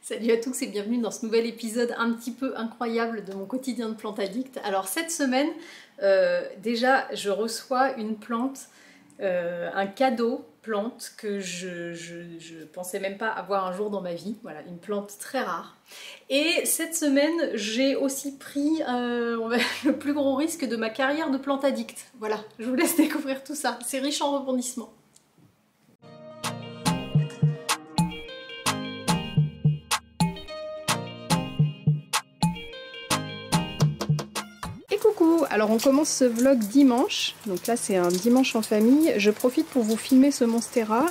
Salut à tous et bienvenue dans ce nouvel épisode un petit peu incroyable de mon quotidien de plante addict. Alors cette semaine, déjà je reçois une plante, un cadeau plante que je pensais même pas avoir un jour dans ma vie. Voilà, une plante très rare. Et cette semaine, j'ai aussi pris le plus gros risque de ma carrière de plante addict. Voilà, je vous laisse découvrir tout ça. C'est riche en rebondissements. Coucou, alors on commence ce vlog dimanche, donc là c'est un dimanche en famille. Je profite pour vous filmer ce Monstera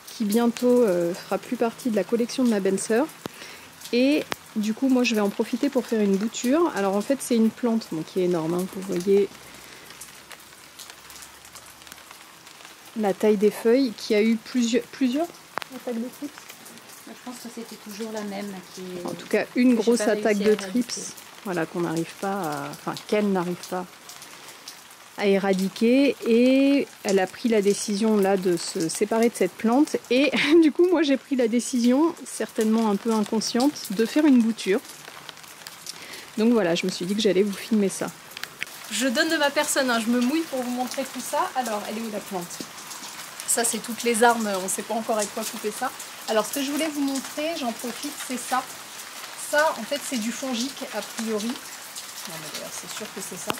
qui bientôt fera plus partie de la collection de ma belle-sœur. Et du coup moi je vais en profiter pour faire une bouture. Alors en fait c'est une plante qui est énorme, hein. Vous voyez la taille des feuilles, qui a eu plusieurs attaques de trips. Je pense que c'était toujours la même. En tout cas une grosse attaque de trips. Voilà, qu'on n'arrive pas à, enfin qu'elle n'arrive pas à éradiquer, et elle a pris la décision là de se séparer de cette plante, et du coup moi j'ai pris la décision, certainement un peu inconsciente, de faire une bouture. Donc voilà, je me suis dit que j'allais vous filmer ça. Je donne de ma personne, hein, je me mouille pour vous montrer tout ça. Alors elle est où la plante? Ça c'est toutes les armes, on ne sait pas encore avec quoi couper ça. Alors ce que je voulais vous montrer, j'en profite, c'est ça. Ça, en fait, c'est du fongique, a priori. Non, mais d'ailleurs, c'est sûr que c'est ça.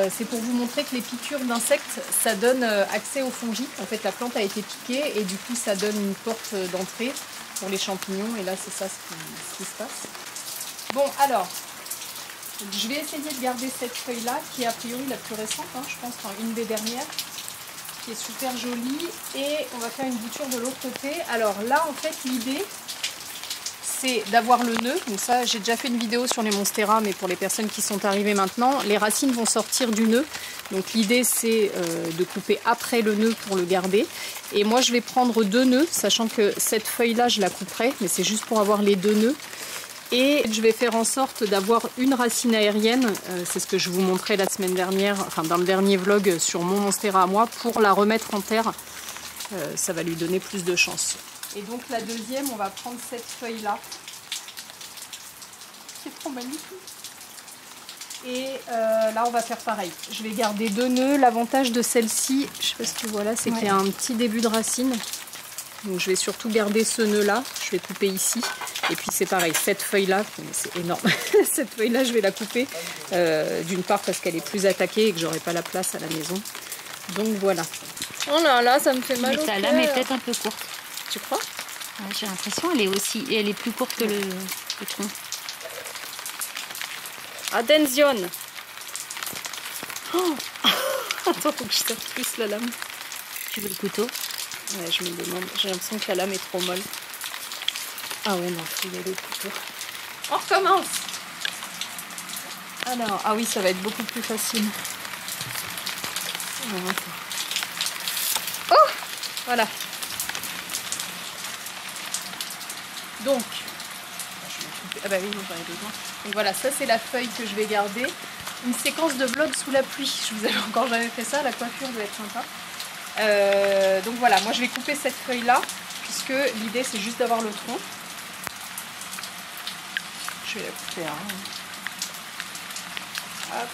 C'est pour vous montrer que les piqûres d'insectes, ça donne accès aux fongiques. En fait, la plante a été piquée et du coup, ça donne une porte d'entrée pour les champignons. Et là, c'est ça ce qui se passe. Bon, alors, je vais essayer de garder cette feuille-là, qui est a priori la plus récente, hein, je pense, enfin, une des dernières, qui est super jolie. Et on va faire une bouture de l'autre côté. Alors là, en fait, l'idée, c'est d'avoir le nœud. Donc ça, j'ai déjà fait une vidéo sur les Monstera, mais pour les personnes qui sont arrivées maintenant, les racines vont sortir du nœud. Donc l'idée, c'est de couper après le nœud pour le garder. Et moi, je vais prendre 2 nœuds, sachant que cette feuille-là, je la couperai, mais c'est juste pour avoir les 2 nœuds. Et je vais faire en sorte d'avoir une racine aérienne, c'est ce que je vous montrais la semaine dernière, enfin dans le dernier vlog sur mon Monstera à moi, pour la remettre en terre. Ça va lui donner plus de chance. Et donc la deuxième, on va prendre cette feuille-là, qui est trop magnifique. Et là, on va faire pareil. Je vais garder 2 nœuds. L'avantage de celle-ci, je sais pas si tu vois là, c'est qu'il y a un petit début de racine. Donc je vais surtout garder ce nœud-là. Je vais couper ici. Et puis c'est pareil, cette feuille-là, c'est énorme. Cette feuille-là, je vais la couper. D'une part parce qu'elle est plus attaquée et que j'aurai pas la place à la maison. Donc voilà. Oh là là, ça me fait mal au cœur. Mais ta lame est peut-être un peu courte. Tu crois? Ouais, j'ai l'impression elle est plus courte que le tronc. Attention. Oh. Attends, faut que je sorte plus la lame. Tu veux le couteau? Ouais, je me demande. J'ai l'impression que la lame est trop molle. Ah ouais, non, il y a le couteau. On recommence. Alors, ah oui, ça va être beaucoup plus facile. Oh, voilà. Donc, ah bah oui, j'en ai besoin. Donc voilà, ça c'est la feuille que je vais garder. Une séquence de vlog sous la pluie. Je vous avais encore jamais fait ça, la coiffure doit être sympa. Donc voilà, moi je vais couper cette feuille-là, puisque l'idée c'est juste d'avoir le tronc. Je vais la couper, hein. Hop,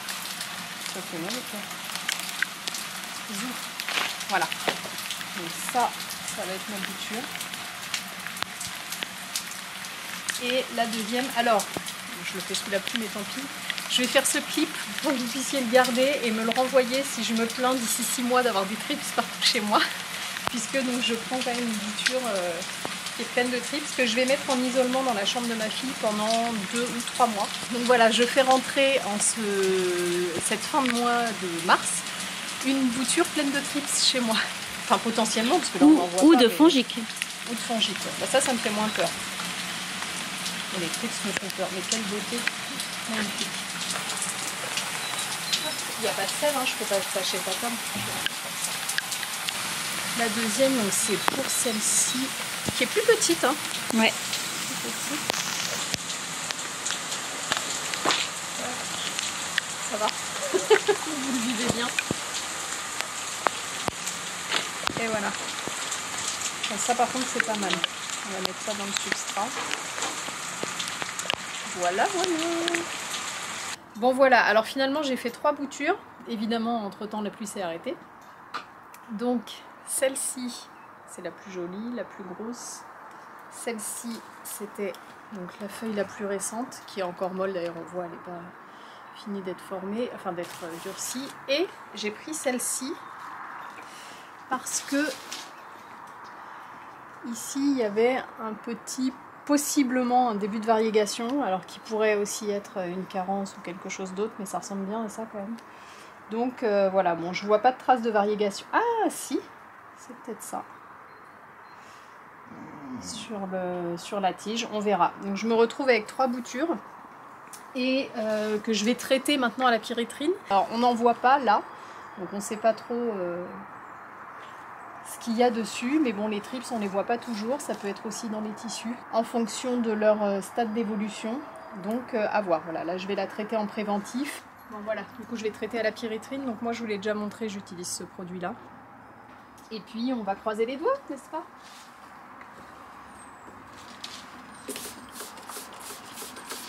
ça fait mal, ok. Voilà. Donc ça va être ma bouture. Et la deuxième, alors, je le fais sous la pluie, mais tant pis. Je vais faire ce clip pour que vous puissiez le garder et me le renvoyer si je me plains d'ici 6 mois d'avoir des trips partout chez moi. Puisque donc je prends quand même une bouture qui est pleine de trips que je vais mettre en isolement dans la chambre de ma fille pendant 2 ou 3 mois. Donc voilà, je fais rentrer en cette fin de mois de mars une bouture pleine de trips chez moi. Enfin potentiellement, parce que là on en voit ou pas. De fongique. Ou de fongique. Bah, ça me fait moins peur. Et les trips me font peur. Mais quelle beauté. Magnifique. Il n'y a pas de sève, hein, je ne peux pas attacher ta table. La deuxième, c'est pour celle-ci, qui est plus petite. Hein. Ouais. Plus petite. Ça va. Vous le vivez bien. Et voilà. Ça par contre c'est pas mal. On va mettre ça dans le substrat. Voilà, voilà. Bon voilà, alors finalement j'ai fait 3 boutures. Évidemment, entre-temps la pluie s'est arrêtée. Donc celle-ci, c'est la plus jolie, la plus grosse. Celle-ci, c'était donc la feuille la plus récente, qui est encore molle d'ailleurs, on voit, elle n'est pas finie d'être formée, enfin d'être durcie. Et j'ai pris celle-ci parce que ici il y avait un petit, possiblement un début de variegation, alors qui pourrait aussi être une carence ou quelque chose d'autre, mais ça ressemble bien à ça quand même. Donc voilà, bon, je vois pas de traces de variegation. Ah si, c'est peut-être ça. Sur la tige, on verra. Donc je me retrouve avec 3 boutures et que je vais traiter maintenant à la pyrethrum. Alors on n'en voit pas là, donc on ne sait pas trop ce qu'il y a dessus, mais bon, les trips on les voit pas toujours, ça peut être aussi dans les tissus en fonction de leur stade d'évolution. Donc à voir. Voilà, là je vais la traiter en préventif. Bon voilà, du coup je vais traiter à la pyrethrum, donc moi je vous l'ai déjà montré, j'utilise ce produit là. Et puis on va croiser les doigts, n'est-ce pas?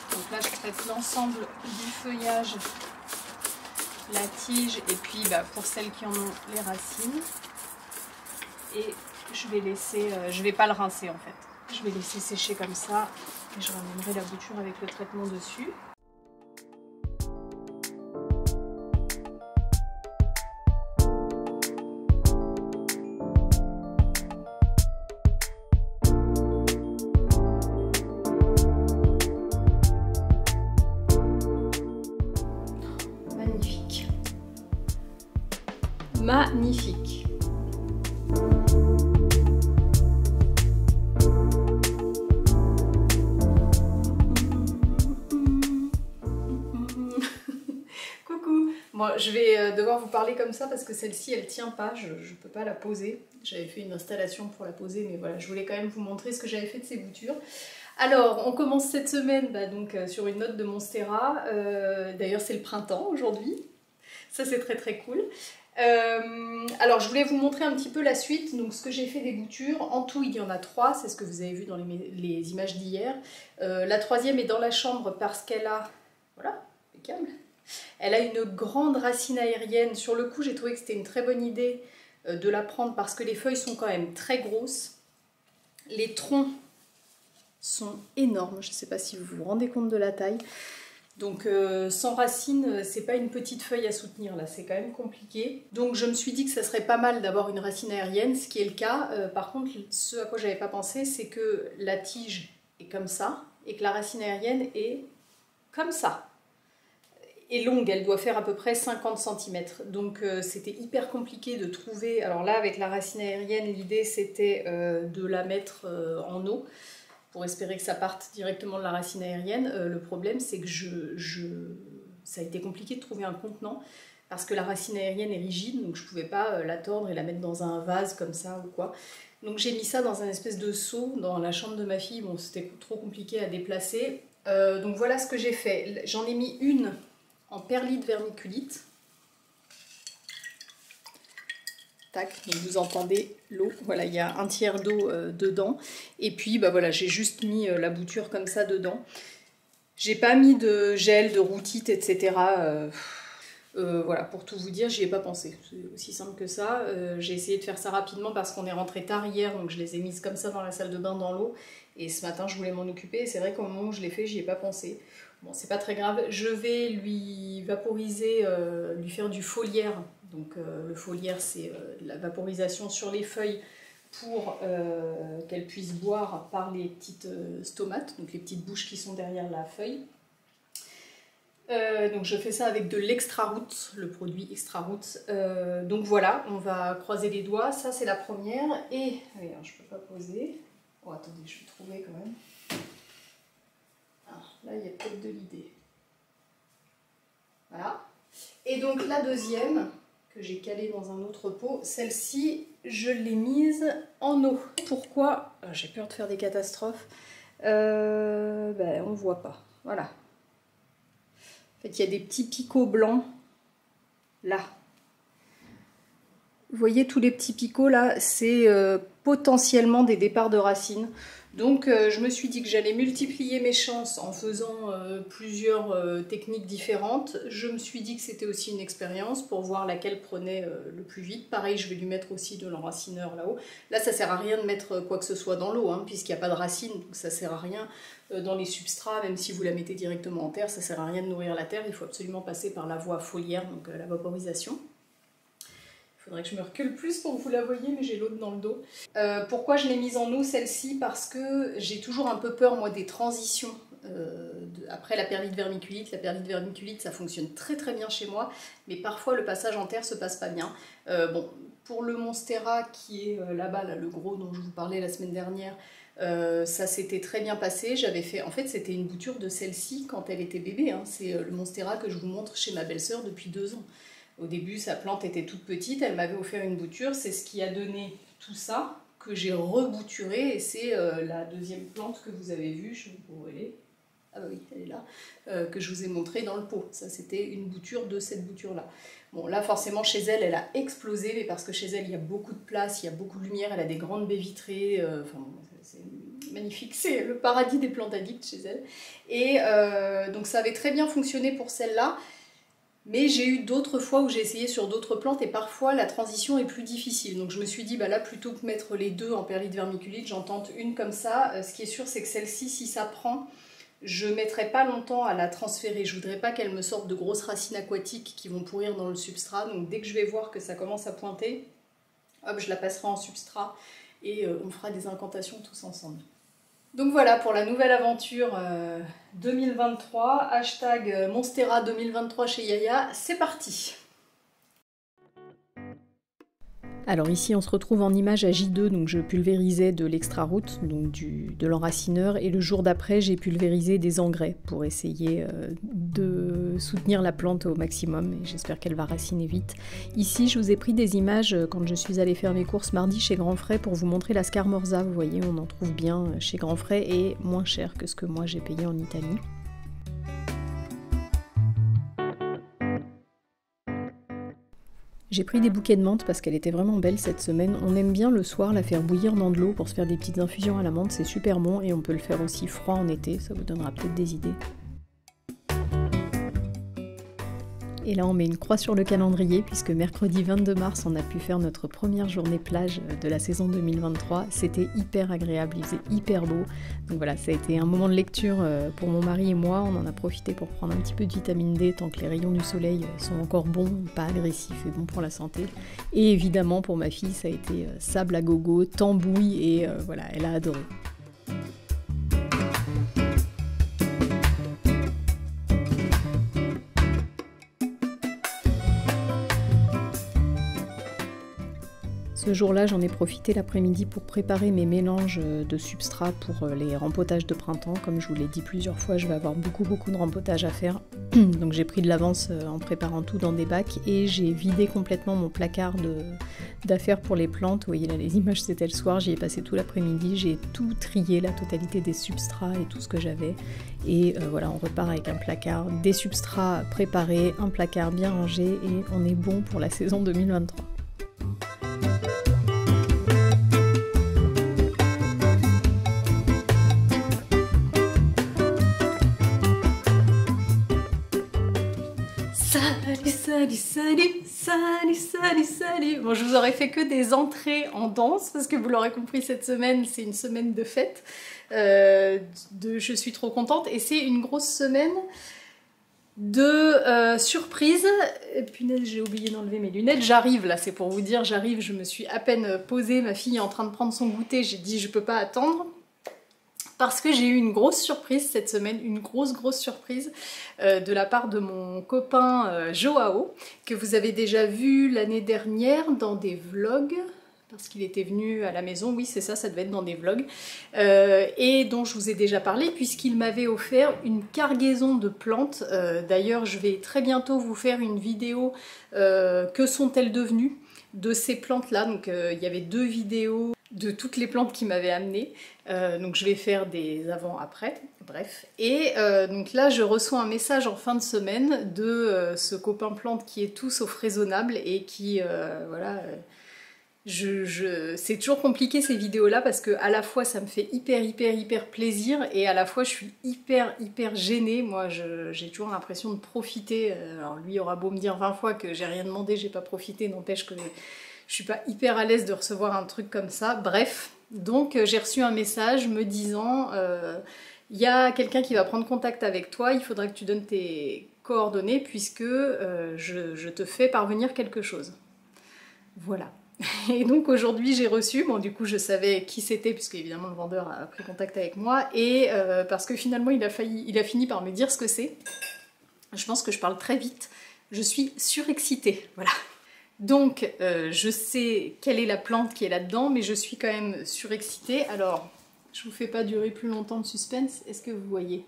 Donc là je traite l'ensemble du feuillage, la tige, et puis pour celles qui en ont les racines. Et je vais laisser, je vais pas le rincer en fait. Je vais laisser sécher comme ça, et je ramènerai la bouture avec le traitement dessus. Magnifique. Magnifique. Coucou. Bon, je vais devoir vous parler comme ça parce que celle-ci elle tient pas, je ne peux pas la poser. J'avais fait une installation pour la poser, mais voilà, je voulais quand même vous montrer ce que j'avais fait de ces boutures. Alors, on commence cette semaine donc, sur une note de Monstera. D'ailleurs, c'est le printemps aujourd'hui. Ça, c'est très très cool. Alors, je voulais vous montrer un petit peu la suite. Donc, ce que j'ai fait des boutures. En tout, il y en a 3. C'est ce que vous avez vu dans les images d'hier. La troisième est dans la chambre parce qu'elle a... Voilà, impeccable. Elle a une grande racine aérienne. Sur le coup, j'ai trouvé que c'était une très bonne idée de la prendre parce que les feuilles sont quand même très grosses. Les troncs sont énormes, je ne sais pas si vous vous rendez compte de la taille. Donc sans racine, c'est pas une petite feuille à soutenir là, c'est quand même compliqué. Donc je me suis dit que ça serait pas mal d'avoir une racine aérienne, ce qui est le cas. Par contre, ce à quoi j'avais pas pensé, c'est que la tige est comme ça et que la racine aérienne est comme ça. Et longue, elle doit faire à peu près 50 cm. Donc c'était hyper compliqué de trouver. Alors là, avec la racine aérienne, l'idée c'était de la mettre en eau pour espérer que ça parte directement de la racine aérienne. Le problème, c'est que ça a été compliqué de trouver un contenant parce que la racine aérienne est rigide, donc je ne pouvais pas la tordre et la mettre dans un vase comme ça ou quoi. Donc j'ai mis ça dans un espèce de seau dans la chambre de ma fille. Bon, c'était trop compliqué à déplacer. Donc voilà ce que j'ai fait. J'en ai mis une en perlite vermiculite. Tac, donc vous entendez l'eau, voilà, il y a un tiers d'eau dedans. Et puis voilà, j'ai juste mis la bouture comme ça dedans. J'ai pas mis de gel, de routite, etc. Voilà, pour tout vous dire, j'y ai pas pensé. C'est aussi simple que ça. J'ai essayé de faire ça rapidement parce qu'on est rentré tard hier, donc je les ai mises comme ça dans la salle de bain dans l'eau. Et ce matin, je voulais m'en occuper. Et c'est vrai qu'au moment où je l'ai fait, j'y ai pas pensé. Bon, c'est pas très grave. Je vais lui vaporiser, lui faire du foliaire. Donc le foliaire, c'est la vaporisation sur les feuilles pour qu'elles puissent boire par les petites stomates, donc les petites bouches qui sont derrière la feuille. Donc je fais ça avec de l'extra root, le produit extra root. Donc voilà, on va croiser les doigts. Ça c'est la première. Et alors, je peux pas poser. Oh attendez, je vais trouver quand même. Alors, là il y a peut-être de l'idée. Voilà. Et donc la deuxième, que j'ai calée dans un autre pot, celle-ci, je l'ai mise en eau. Pourquoi? J'ai peur de faire des catastrophes. On voit pas. Voilà. En fait, il y a des petits picots blancs là. Vous voyez tous les petits picots là, c'est potentiellement des départs de racines. Donc je me suis dit que j'allais multiplier mes chances en faisant plusieurs techniques différentes. Je me suis dit que c'était aussi une expérience pour voir laquelle prenait le plus vite. Pareil, je vais lui mettre aussi de l'enracineur là-haut. Là, ça sert à rien de mettre quoi que ce soit dans l'eau, hein, puisqu'il n'y a pas de racines, donc ça sert à rien dans les substrats, même si vous la mettez directement en terre, ça sert à rien de nourrir la terre. Il faut absolument passer par la voie foliaire, donc la vaporisation. Il faudrait que je me recule plus pour que vous la voyez, mais j'ai l'autre dans le dos. Pourquoi je l'ai mise en eau, celle-ci? Parce que j'ai toujours un peu peur, moi, des transitions. Après la perlite vermiculite, ça fonctionne très très bien chez moi, mais parfois le passage en terre se passe pas bien. Bon, pour le Monstera qui est là-bas, là, le gros dont je vous parlais la semaine dernière, ça s'était très bien passé. J'avais fait, en fait, c'était une bouture de celle-ci quand elle était bébé. Hein. C'est le Monstera que je vous montre chez ma belle-sœur depuis 2 ans. Au début, sa plante était toute petite, elle m'avait offert une bouture, c'est ce qui a donné tout ça, que j'ai rebouturé, et c'est la deuxième plante que vous avez vue, je vous voyez, ah bah oui, elle est là, que je vous ai montré dans le pot. Ça, c'était une bouture de cette bouture-là. Bon, là, forcément, chez elle, elle a explosé, mais parce que chez elle, il y a beaucoup de place, il y a beaucoup de lumière, elle a des grandes baies vitrées, enfin, c'est magnifique, c'est le paradis des plantes addictes chez elle. Et donc, ça avait très bien fonctionné pour celle-là. Mais j'ai eu d'autres fois où j'ai essayé sur d'autres plantes et parfois la transition est plus difficile. Donc je me suis dit, bah là, plutôt que mettre les deux en perlite vermiculite, j'en tente une comme ça. Ce qui est sûr, c'est que celle-ci, si ça prend, je ne mettrai pas longtemps à la transférer. Je ne voudrais pas qu'elle me sorte de grosses racines aquatiques qui vont pourrir dans le substrat. Donc dès que je vais voir que ça commence à pointer, hop, je la passerai en substrat et on fera des incantations tous ensemble. Donc voilà pour la nouvelle aventure 2023, hashtag Monstera 2023 chez Yaya, c'est parti! Alors ici on se retrouve en image à J2, donc je pulvérisais de l'extra root, donc de l'enracineur, et le jour d'après j'ai pulvérisé des engrais pour essayer de soutenir la plante au maximum, et j'espère qu'elle va raciner vite. Ici je vous ai pris des images quand je suis allée faire mes courses mardi chez Grand Frais pour vous montrer la Scamorza, vous voyez on en trouve bien chez Grand Frais et moins cher que ce que moi j'ai payé en Italie. J'ai pris des bouquets de menthe parce qu'elle était vraiment belle cette semaine. On aime bien le soir la faire bouillir dans de l'eau pour se faire des petites infusions à la menthe, c'est super bon et on peut le faire aussi froid en été, ça vous donnera peut-être des idées. Et là on met une croix sur le calendrier puisque mercredi 22 mars on a pu faire notre première journée plage de la saison 2023. C'était hyper agréable, il faisait hyper beau. Donc voilà, ça a été un moment de lecture pour mon mari et moi. On en a profité pour prendre un petit peu de vitamine D tant que les rayons du soleil sont encore bons, pas agressifs et bons pour la santé. Et évidemment pour ma fille ça a été sable à gogo, tambouille et voilà, elle a adoré. Ce jour-là, j'en ai profité l'après-midi pour préparer mes mélanges de substrats pour les rempotages de printemps. Comme je vous l'ai dit plusieurs fois, je vais avoir beaucoup de rempotages à faire. Donc j'ai pris de l'avance en préparant tout dans des bacs et j'ai vidé complètement mon placard d'affaires pour les plantes. Vous voyez là, les images c'était le soir, j'y ai passé tout l'après-midi. J'ai tout trié, la totalité des substrats et tout ce que j'avais. Et voilà, on repart avec un placard, des substrats préparés, un placard bien rangé et on est bon pour la saison 2023. Salut. Bon, je vous aurais fait que des entrées en danse parce que vous l'aurez compris, cette semaine c'est une semaine de fête. Je suis trop contente et c'est une grosse semaine de surprise. Punaise, j'ai oublié d'enlever mes lunettes. J'arrive là, c'est pour vous dire, j'arrive. Je me suis à peine posée, ma fille est en train de prendre son goûter. J'ai dit je peux pas attendre. Parce que j'ai eu une grosse surprise cette semaine, une grosse surprise de la part de mon copain Joao, que vous avez déjà vu l'année dernière dans des vlogs, parce qu'il était venu à la maison, oui c'est ça, ça devait être dans des vlogs, et dont je vous ai déjà parlé, puisqu'il m'avait offert une cargaison de plantes. D'ailleurs je vais très bientôt vous faire une vidéo, que sont-elles devenues de ces plantes-là, donc il y avait 2 vidéos de toutes les plantes qu'il m'avait amenées, donc je vais faire des avant-après, bref. Et donc là je reçois un message en fin de semaine de ce copain plante qui est tout sauf raisonnable et qui voilà, C'est toujours compliqué ces vidéos-là parce que à la fois ça me fait hyper plaisir et à la fois je suis hyper gênée. Moi j'ai toujours l'impression de profiter. Alors lui aura beau me dire 20 fois que j'ai rien demandé, j'ai pas profité, n'empêche que je suis pas hyper à l'aise de recevoir un truc comme ça. Bref, donc j'ai reçu un message me disant il y a quelqu'un qui va prendre contact avec toi, il faudra que tu donnes tes coordonnées puisque je te fais parvenir quelque chose. Voilà. Et donc aujourd'hui j'ai reçu, bon du coup je savais qui c'était puisque évidemment le vendeur a pris contact avec moi et parce que finalement il a fini par me dire ce que c'est. Je pense que je parle très vite, je suis surexcitée, voilà. Donc je sais quelle est la plante qui est là-dedans mais je suis quand même surexcitée. Alors je vous fais pas durer plus longtemps de suspense, est-ce que vous voyez ?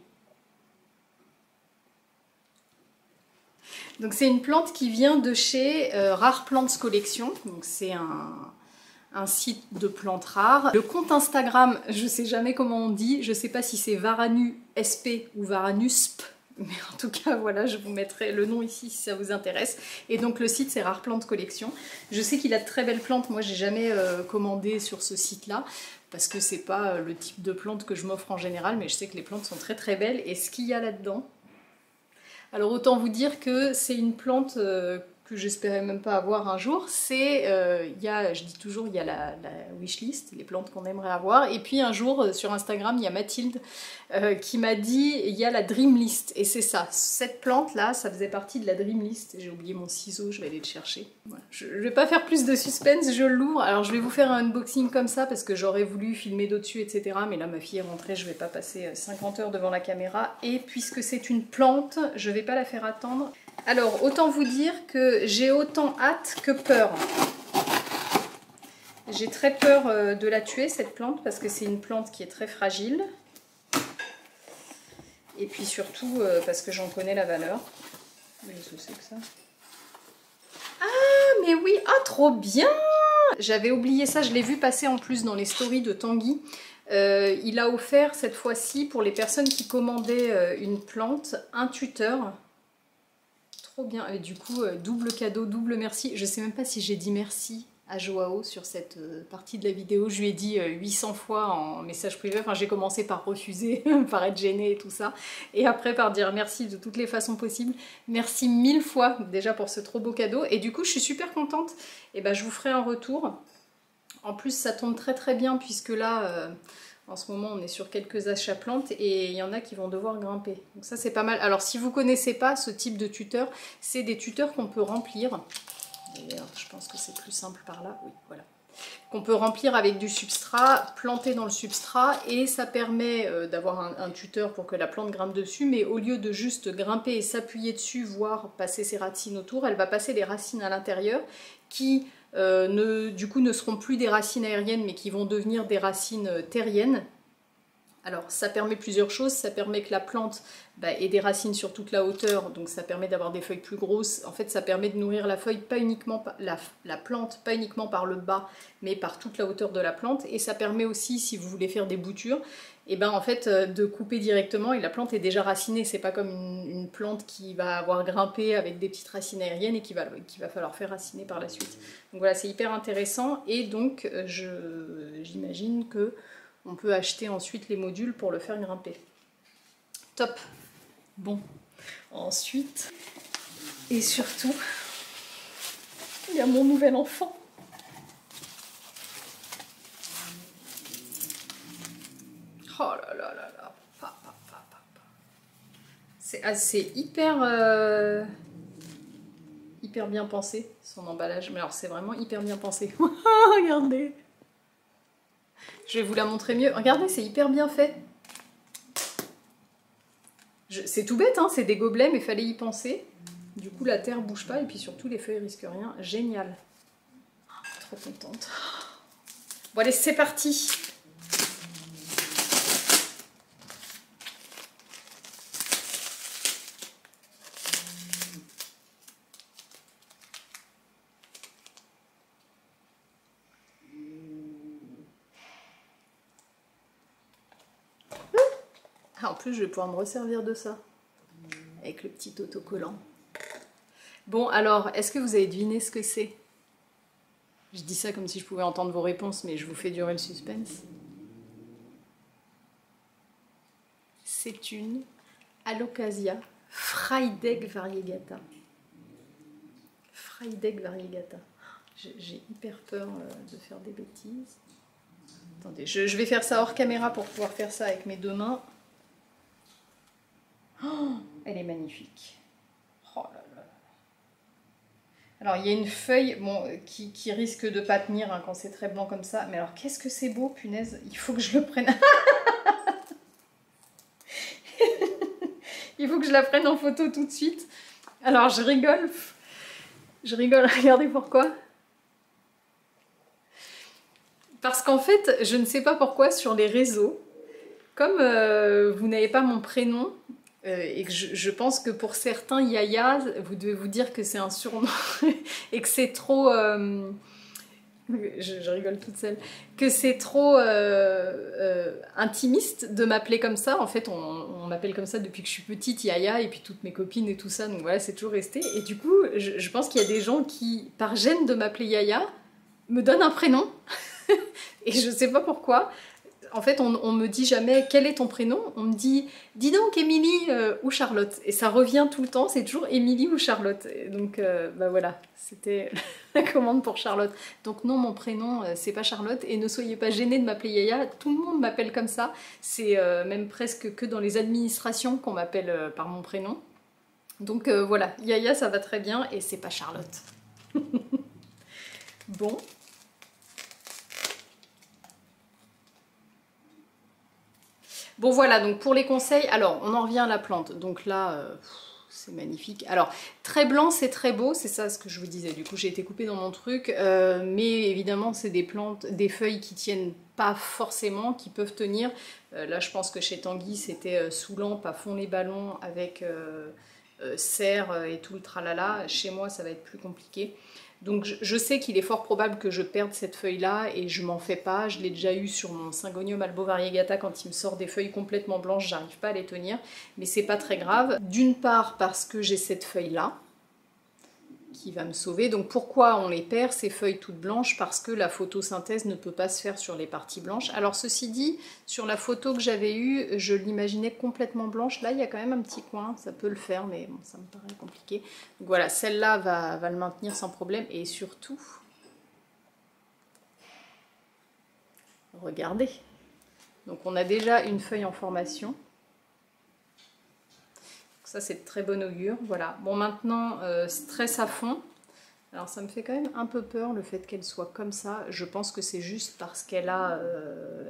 Donc c'est une plante qui vient de chez Rare Plantes Collection, donc c'est un site de plantes rares. Le compte Instagram, je sais jamais comment on dit, je sais pas si c'est VaranuSP ou Varanusp, mais en tout cas voilà, je vous mettrai le nom ici si ça vous intéresse. Et donc le site c'est Rare Plantes Collection. Je sais qu'il a de très belles plantes, moi j'ai jamais commandé sur ce site-là, parce que c'est pas le type de plante que je m'offre en général, mais je sais que les plantes sont très belles. Et ce qu'il y a là-dedans, alors autant vous dire que c'est une plante que j'espérais même pas avoir un jour. C'est, je dis toujours, il y a la wishlist, les plantes qu'on aimerait avoir. Et puis un jour, sur Instagram, il y a Mathilde qui m'a dit, il y a la dream list. Et c'est ça, cette plante-là, ça faisait partie de la dream list. J'ai oublié mon ciseau, je vais aller le chercher. Voilà. Je vais pas faire plus de suspense, je l'ouvre. Alors je vais vous faire un unboxing comme ça, parce que j'aurais voulu filmer d'au-dessus, etc. Mais là, ma fille est rentrée, je vais pas passer 50 heures devant la caméra. Et puisque c'est une plante, je vais pas la faire attendre. Alors, autant vous dire que j'ai autant hâte que peur. J'ai très peur de la tuer, cette plante, parce que c'est une plante qui est très fragile. Et puis surtout, parce que j'en connais la valeur. Qu'est-ce que c'est que ça? Ah, mais oui! Ah, trop bien! J'avais oublié ça, je l'ai vu passer en plus dans les stories de Tanguy. Il a offert cette fois-ci, pour les personnes qui commandaient une plante, un tuteur. Trop bien, et du coup, double cadeau, double merci. Je sais même pas si j'ai dit merci à Joao sur cette partie de la vidéo. Je lui ai dit 800 fois en message privé. Enfin, j'ai commencé par refuser, par être gênée et tout ça. Et après par dire merci de toutes les façons possibles. Merci 1000 fois déjà pour ce trop beau cadeau. Et du coup, je suis super contente. Et ben, je vous ferai un retour. En plus, ça tombe très bien puisque là... en ce moment, on est sur quelques achats plantes et il y en a qui vont devoir grimper. Donc ça, c'est pas mal. Alors, si vous ne connaissez pas ce type de tuteur, c'est des tuteurs qu'on peut remplir. D'ailleurs, je pense que c'est plus simple par là. Oui, voilà. Qu'on peut remplir avec du substrat, planter dans le substrat. Et ça permet d'avoir un tuteur pour que la plante grimpe dessus. Mais au lieu de juste grimper et s'appuyer dessus, voire passer ses racines autour, elle va passer des racines à l'intérieur qui... du coup ne seront plus des racines aériennes mais qui vont devenir des racines terriennes. Alors ça permet plusieurs choses, ça permet que la plante ait des racines sur toute la hauteur, donc ça permet d'avoir des feuilles plus grosses. En fait ça permet de nourrir la feuille, pas uniquement la plante, pas uniquement par le bas, mais par toute la hauteur de la plante. Et ça permet aussi, si vous voulez faire des boutures, et ben en fait de couper directement et la plante est déjà racinée. C'est pas comme une plante qui va avoir grimpé avec des petites racines aériennes et qu'il va falloir faire raciner par la suite. Donc voilà, c'est hyper intéressant et donc j'imagine que on peut acheter ensuite les modules pour le faire grimper. Top. Bon, ensuite et surtout, il y a mon nouvel enfant. Oh là là là là. C'est hyper bien pensé, son emballage. Mais alors c'est vraiment hyper bien pensé. Regardez. Je vais vous la montrer mieux. Regardez, c'est hyper bien fait. C'est tout bête, hein, c'est des gobelets, mais il fallait y penser. Du coup, la terre bouge pas et puis surtout, les feuilles risquent rien. Génial. Trop contente. Bon allez, c'est parti. En plus, je vais pouvoir me resservir de ça. Avec le petit autocollant. Bon, alors, est-ce que vous avez deviné ce que c'est? Je dis ça comme si je pouvais entendre vos réponses, mais je vous fais durer le suspense. C'est une Alocasia Freydeck variegata. Freydeck variegata. J'ai hyper peur de faire des bêtises. Attendez, je vais faire ça hors caméra pour pouvoir faire ça avec mes deux mains. Oh, elle est magnifique. Oh là là. Alors il y a une feuille bon, qui risque de pas tenir hein, quand c'est très blanc comme ça. Mais alors qu'est-ce que c'est beau, punaise. Il faut que je le prenne. Il faut que je la prenne en photo tout de suite. Alors je rigole. Je rigole, regardez pourquoi. Parce qu'en fait, je ne sais pas pourquoi sur les réseaux, comme vous n'avez pas mon prénom, et que je pense que pour certains, Yaya, vous devez vous dire que c'est un surnom, et que c'est trop... je rigole toute seule. Que c'est trop intimiste de m'appeler comme ça. En fait, on m'appelle comme ça depuis que je suis petite, Yaya, et puis toutes mes copines et tout ça, donc voilà, c'est toujours resté. Et du coup, je pense qu'il y a des gens qui, par gêne de m'appeler Yaya, me donnent un prénom. Et je sais pas pourquoi. En fait, on me dit jamais quel est ton prénom. On me dit, dis donc Émilie ou Charlotte. Et ça revient tout le temps, c'est toujours Émilie ou Charlotte. Et donc, bah voilà, c'était la commande pour Charlotte. Donc non, mon prénom, c'est pas Charlotte. Et ne soyez pas gênés de m'appeler Yaya. Tout le monde m'appelle comme ça. C'est même presque que dans les administrations qu'on m'appelle par mon prénom. Donc voilà, Yaya, ça va très bien. Et c'est pas Charlotte. Bon. Bon voilà, donc pour les conseils, alors on en revient à la plante, donc là c'est magnifique. Alors très blanc c'est très beau, c'est ça ce que je vous disais, du coup j'ai été coupée dans mon truc, mais évidemment c'est des plantes, des feuilles qui tiennent pas forcément, qui peuvent tenir. Là je pense que chez Tanguy c'était sous lampe à fond les ballons avec serre et tout le tralala. Chez moi ça va être plus compliqué. Donc je sais qu'il est fort probable que je perde cette feuille-là et je m'en fais pas. Je l'ai déjà eu sur mon Syngonium albo variegata quand il me sort des feuilles complètement blanches, j'arrive pas à les tenir. Mais c'est pas très grave. D'une part parce que j'ai cette feuille-là qui va me sauver. Donc pourquoi on les perd, ces feuilles toutes blanches? Parce que la photosynthèse ne peut pas se faire sur les parties blanches. Alors ceci dit, sur la photo que j'avais eue, je l'imaginais complètement blanche. Là, il y a quand même un petit coin, ça peut le faire, mais bon, ça me paraît compliqué. Donc voilà, celle-là va le maintenir sans problème. Et surtout, regardez. Donc on a déjà une feuille en formation. Ça c'est de très bon augure, voilà. Bon maintenant, stress à fond. Alors ça me fait quand même un peu peur le fait qu'elle soit comme ça. Je pense que c'est juste parce qu'elle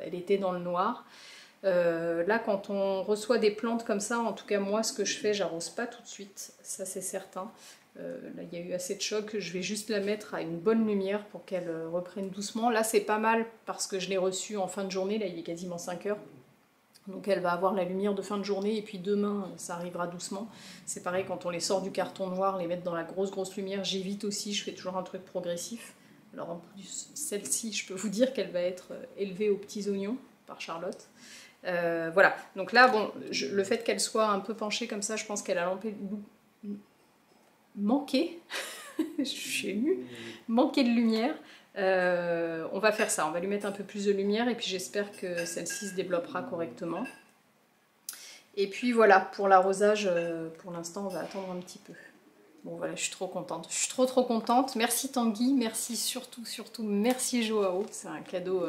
elle était dans le noir. Là quand on reçoit des plantes comme ça, en tout cas moi ce que je fais, j'arrose pas tout de suite, ça c'est certain. Là il y a eu assez de choc, je vais juste la mettre à une bonne lumière pour qu'elle reprenne doucement. Là c'est pas mal parce que je l'ai reçue en fin de journée, là il est quasiment 5 heures. Donc elle va avoir la lumière de fin de journée et puis demain ça arrivera doucement. C'est pareil quand on les sort du carton noir, les mettre dans la grosse lumière, j'évite aussi, je fais toujours un truc progressif. Alors en plus celle-ci je peux vous dire qu'elle va être élevée aux petits oignons par Charlotte. Voilà, donc là bon, le fait qu'elle soit un peu penchée comme ça, je pense qu'elle a manqué, je suis émue, manqué de lumière. On va faire ça, on va lui mettre un peu plus de lumière et puis j'espère que celle-ci se développera correctement. Et puis voilà, pour l'arrosage, pour l'instant on va attendre un petit peu. Bon voilà, je suis trop contente, je suis trop contente. Merci Tanguy, merci surtout merci Joao, c'est un cadeau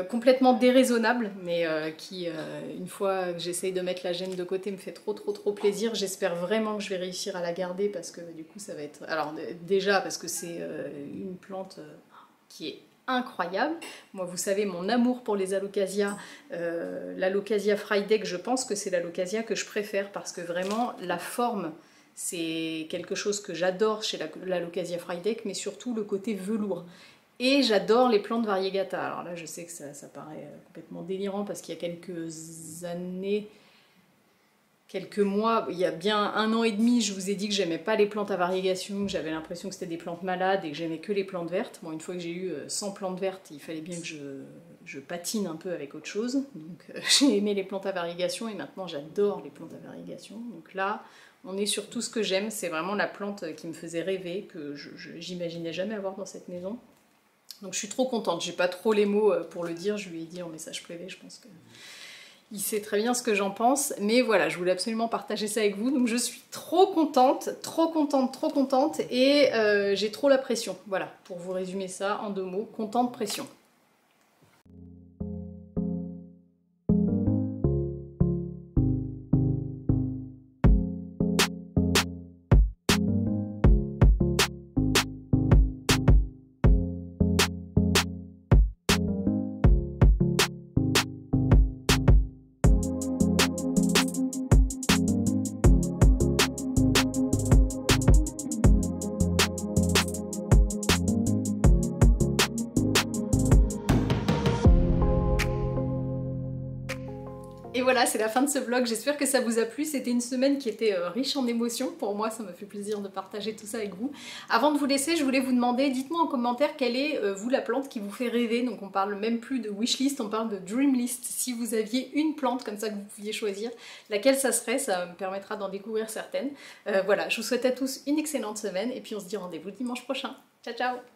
complètement déraisonnable, mais qui, une fois que j'essaye de mettre la gêne de côté, me fait trop plaisir. J'espère vraiment que je vais réussir à la garder parce que du coup ça va être... Alors déjà parce que c'est une plante qui est incroyable. Moi vous savez mon amour pour les alocasias, l'alocasia Freydeck, je pense que c'est l'alocasia que je préfère parce que vraiment la forme c'est quelque chose que j'adore chez l'alocasia Freydeck, mais surtout le côté velours. Et j'adore les plantes variegata. Alors là, je sais que ça paraît complètement délirant parce qu'il y a quelques années, quelques mois, il y a bien 1 an et demi, je vous ai dit que j'aimais pas les plantes à variegation, que j'avais l'impression que c'était des plantes malades et que j'aimais que les plantes vertes. Bon, une fois que j'ai eu 100 plantes vertes, il fallait bien que je patine un peu avec autre chose. Donc j'ai aimé les plantes à variegation et maintenant j'adore les plantes à variegation. Donc là, on est sur tout ce que j'aime. C'est vraiment la plante qui me faisait rêver, que j'imaginais jamais avoir dans cette maison. Donc je suis trop contente. J'ai pas trop les mots pour le dire. Je lui ai dit en message privé, je pense que il sait très bien ce que j'en pense. Mais voilà, je voulais absolument partager ça avec vous. Donc je suis trop contente, trop contente, trop contente. Et j'ai trop la pression. Voilà, pour vous résumer ça en 2 mots. Contente, pression. Et voilà, c'est la fin de ce vlog, j'espère que ça vous a plu. C'était une semaine qui était riche en émotions. Pour moi, ça me fait plaisir de partager tout ça avec vous. Avant de vous laisser, je voulais vous demander, dites-moi en commentaire quelle est, vous, la plante qui vous fait rêver. Donc on parle même plus de wishlist, on parle de dreamlist. Si vous aviez une plante comme ça que vous pouviez choisir, laquelle ça serait, ça me permettra d'en découvrir certaines. Voilà, je vous souhaite à tous une excellente semaine et puis on se dit rendez-vous dimanche prochain. Ciao, ciao!